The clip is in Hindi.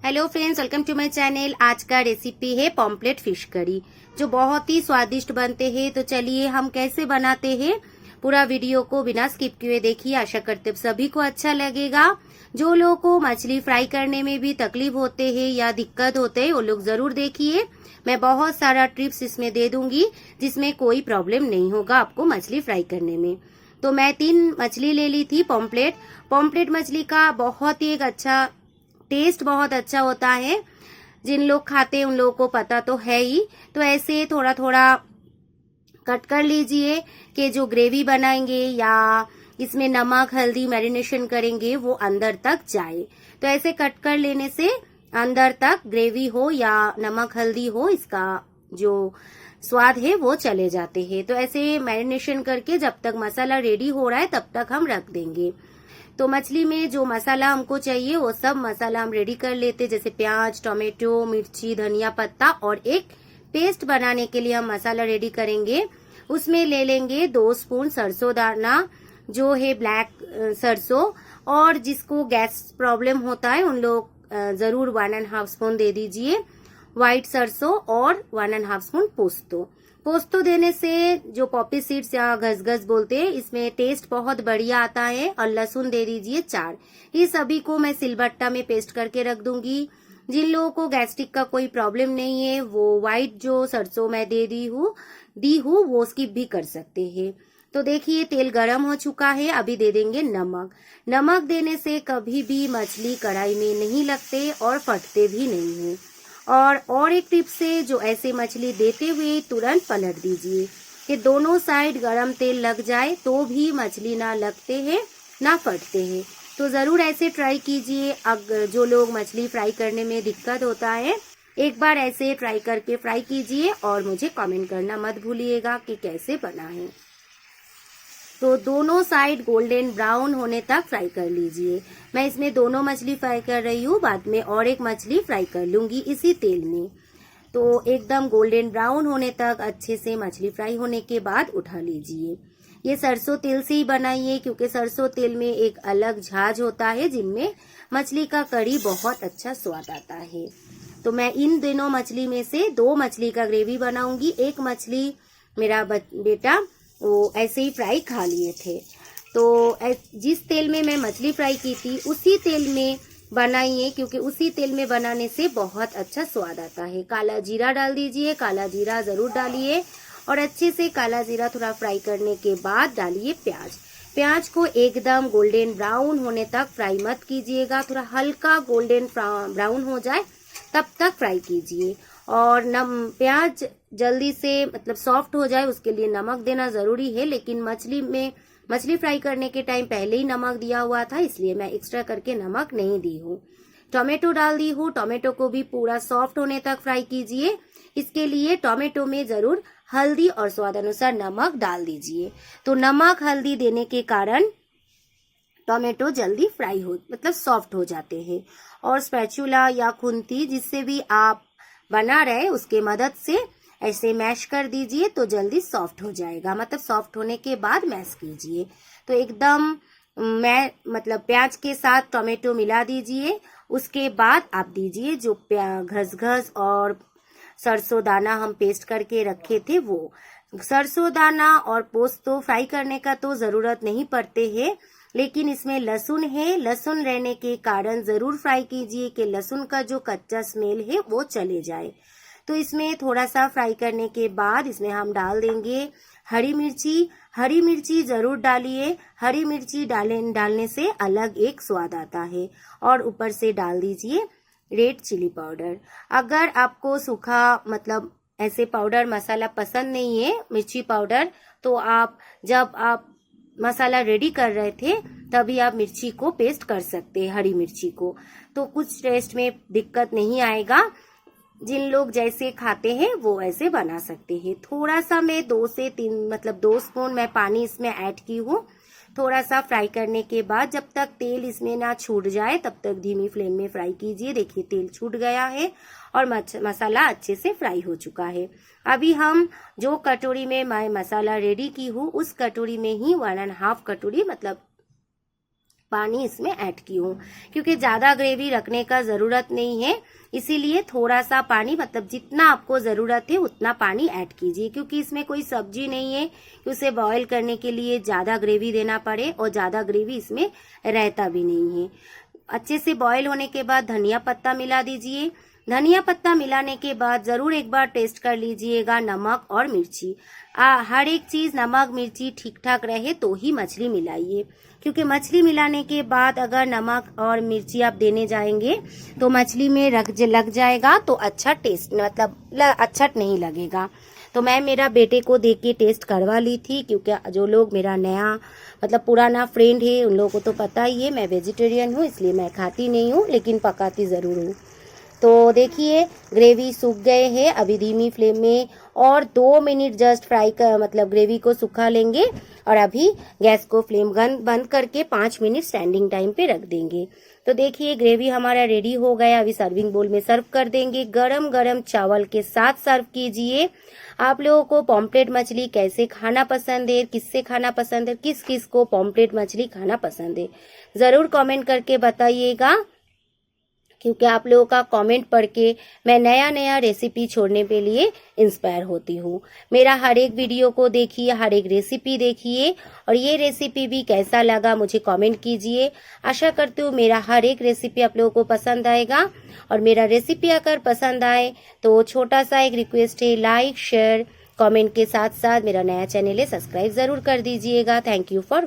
Hello friends, welcome to my channel. आज का रेसिपी है पॉम्पलेट फिश करी, जो बहुत ही स्वादिष्ट बनते हैं। तो चलिए हम कैसे बनाते हैं, पूरा वीडियो को बिना स्किप किए देखिए। आशा करते हैं सभी को अच्छा लगेगा। जो लोगों को मछली फ्राई करने में भी तकलीफ होते हैं या दिक्कत होते हैं, वो लोग जरूर देखिए। मैं बहुत सारा टिप्स इसमें दे दूंगी, जिसमें कोई प्रॉब्लम नहीं होगा आपको मछली फ्राई करने में। तो मैं 3 मछली ले ली थी पॉम्पलेट मछली का बहुत ही एक अच्छा टेस्ट बहुत अच्छा होता है। जिन लोग खाते हैं उन लोगों को पता तो है ही। तो ऐसे थोड़ा थोड़ा कट कर लीजिए कि जो ग्रेवी बनाएंगे या इसमें नमक हल्दी मैरिनेशन करेंगे वो अंदर तक जाए। तो ऐसे कट कर लेने से अंदर तक ग्रेवी हो या नमक हल्दी हो, इसका जो स्वाद है वो चले जाते हैं। तो ऐसे मैरिनेशन करके जब तक मसाला रेडी हो रहा है तब तक हम रख देंगे। तो मछली में जो मसाला हमको चाहिए वो सब मसाला हम रेडी कर लेते, जैसे प्याज, टोमेटो, मिर्ची, धनिया पत्ता, और एक पेस्ट बनाने के लिए हम मसाला रेडी करेंगे। उसमें ले लेंगे 2 स्पून सरसों दाना, जो है ब्लैक सरसों। और जिसको गैस प्रॉब्लम होता है उन लोग जरूर 1.5 स्पून दे दीजिए व्हाइट सरसों, और 1.5 स्पून पोस्तो देने से जो पॉपी सीड्स या घसघस बोलते हैं, इसमें टेस्ट बहुत बढ़िया आता है। और लहसुन दे दीजिए 4। ये सभी को मैं सिलबट्टा में पेस्ट करके रख दूंगी। जिन लोगों को गैस्ट्रिक का कोई प्रॉब्लम नहीं है वो व्हाइट जो सरसों मैं दी हूँ वो स्किप भी कर सकते हैं। तो देखिए तेल गरम हो चुका है। अभी दे देंगे नमक देने से कभी भी मछली कढ़ाई में नहीं लगते और फटते भी नहीं है। और एक टिप से, जो ऐसे मछली देते हुए तुरंत पलट दीजिए कि दोनों साइड गरम तेल लग जाए, तो भी मछली ना लगते हैं ना फटते हैं। तो जरूर ऐसे ट्राई कीजिए। अगर जो लोग मछली फ्राई करने में दिक्कत होता है, एक बार ऐसे ट्राई करके फ्राई कीजिए और मुझे कमेंट करना मत भूलिएगा कि कैसे बना है। तो दोनों साइड गोल्डन ब्राउन होने तक फ्राई कर लीजिए। मैं इसमें दोनों मछली फ्राई कर रही हूँ, बाद में और एक मछली फ्राई कर लूंगी इसी तेल में। तो एकदम गोल्डन ब्राउन होने तक अच्छे से मछली फ्राई होने के बाद उठा लीजिए। ये सरसों तेल से ही बनाइए, क्योंकि सरसों तेल में एक अलग झाज होता है, जिनमें मछली का करी बहुत अच्छा स्वाद आता है। तो मैं इन दोनों मछली में से 2 मछली का ग्रेवी बनाऊंगी। एक मछली मेरा बेटा वो ऐसे ही फ्राई खा लिए थे। तो जिस तेल में मैं मछली फ्राई की थी उसी तेल में बनाइए, क्योंकि उसी तेल में बनाने से बहुत अच्छा स्वाद आता है। काला जीरा डाल दीजिए, काला जीरा जरूर डालिए। और अच्छे से काला जीरा थोड़ा फ्राई करने के बाद डालिए प्याज को एकदम गोल्डन ब्राउन होने तक फ्राई मत कीजिएगा, थोड़ा हल्का गोल्डन ब्राउन हो जाए तब तक फ्राई कीजिए। और प्याज जल्दी से मतलब सॉफ्ट हो जाए उसके लिए नमक देना जरूरी है, लेकिन मछली फ्राई करने के टाइम पहले ही नमक दिया हुआ था, इसलिए मैं एक्स्ट्रा करके नमक नहीं दी हूँ। टोमेटो डाल दी हूँ, टोमेटो को भी पूरा सॉफ्ट होने तक फ्राई कीजिए। इसके लिए टोमेटो में जरूर हल्दी और स्वाद अनुसार नमक डाल दीजिए। तो नमक हल्दी देने के कारण टोमेटो जल्दी फ्राई हो मतलब सॉफ्ट हो जाते हैं। और स्पैचुला या खुंती जिससे भी आप बना रहे उसके मदद से ऐसे मैश कर दीजिए, तो जल्दी सॉफ्ट हो जाएगा। मतलब सॉफ्ट होने के बाद मैश कीजिए। तो एकदम मतलब प्याज के साथ टोमेटो मिला दीजिए। उसके बाद आप दीजिए जो घसघस और सरसों दाना हम पेस्ट करके रखे थे वो। सरसों दाना और पोस्तो फ्राई करने का तो जरूरत नहीं पड़ते है, लेकिन इसमें लहसुन है। लहसुन रहने के कारण जरूर फ्राई कीजिए कि लहसुन का जो कच्चा स्मेल है वो चले जाए। तो इसमें थोड़ा सा फ्राई करने के बाद इसमें हम डाल देंगे हरी मिर्ची जरूर डालिए। हरी मिर्ची डालने से अलग एक स्वाद आता है। और ऊपर से डाल दीजिए रेड चिली पाउडर। अगर आपको सूखा मतलब ऐसे पाउडर मसाला पसंद नहीं है, मिर्ची पाउडर, तो जब आप मसाला रेडी कर रहे थे तभी आप मिर्ची को पेस्ट कर सकते हैं, हरी मिर्ची को। तो कुछ टेस्ट में दिक्कत नहीं आएगा। जिन लोग जैसे खाते हैं वो ऐसे बना सकते हैं। थोड़ा सा मैं 2 से 3 मतलब 2 स्पून मैं पानी इसमें ऐड की हूँ। थोड़ा सा फ्राई करने के बाद जब तक तेल इसमें ना छूट जाए तब तक धीमी फ्लेम में फ्राई कीजिए। देखिए तेल छूट गया है और मसाला अच्छे से फ्राई हो चुका है। अभी हम जो कटोरी में मैं मसाला रेडी की हूँ उस कटोरी में ही 1.5 कटोरी मतलब पानी इसमें ऐड की हूँ, क्योंकि ज्यादा ग्रेवी रखने का जरूरत नहीं है, इसीलिए थोड़ा सा पानी, मतलब जितना आपको जरूरत है उतना पानी ऐड कीजिए, क्योंकि इसमें कोई सब्जी नहीं है कि उसे बॉईल करने के लिए ज्यादा ग्रेवी देना पड़े, और ज्यादा ग्रेवी इसमें रहता भी नहीं है। अच्छे से बॉईल होने के बाद धनिया पत्ता मिला दीजिए। धनिया पत्ता मिलाने के बाद जरूर एक बार टेस्ट कर लीजिएगा नमक और मिर्ची। हर एक चीज नमक मिर्ची ठीक ठाक रहे तो ही मछली मिलाइए, क्योंकि मछली मिलाने के बाद अगर नमक और मिर्ची आप देने जाएंगे तो मछली में लग जाएगा तो अच्छा टेस्ट, मतलब अच्छा नहीं लगेगा। तो मैं मेरा बेटे को देख के टेस्ट करवा ली थी, क्योंकि जो लोग मेरा नया मतलब पुराना फ्रेंड है उन लोगों को तो पता ही है मैं वेजिटेरियन हूँ, इसलिए मैं खाती नहीं हूँ, लेकिन पकाती ज़रूर हूँ। तो देखिए ग्रेवी सूख गए हैं, अभी धीमी फ्लेम में और 2 मिनट जस्ट फ्राई कर, मतलब ग्रेवी को सुखा लेंगे, और अभी गैस को फ्लेम बंद करके 5 मिनट स्टैंडिंग टाइम पे रख देंगे। तो देखिए ग्रेवी हमारा रेडी हो गया, अभी सर्विंग बोल में सर्व कर देंगे। गरम गरम चावल के साथ सर्व कीजिए। आप लोगों को पॉम्प्लेट मछली कैसे खाना पसंद है, किससे खाना पसंद है, किस किस को पॉम्प्लेट मछली खाना पसंद है, जरूर कमेंट करके बताइएगा, क्योंकि आप लोगों का कमेंट पढ़ के मैं नया नया रेसिपी छोड़ने के लिए इंस्पायर होती हूँ। मेरा हर एक वीडियो को देखिए, हर एक रेसिपी देखिए, और ये रेसिपी भी कैसा लगा मुझे कमेंट कीजिए। आशा करती हूँ मेरा हर एक रेसिपी आप लोगों को पसंद आएगा, और मेरा रेसिपी अगर पसंद आए तो छोटा सा एक रिक्वेस्ट है, लाइक शेयर कमेंट के साथ साथ मेरा नया चैनल है सब्सक्राइब जरूर कर दीजिएगा। Thank you for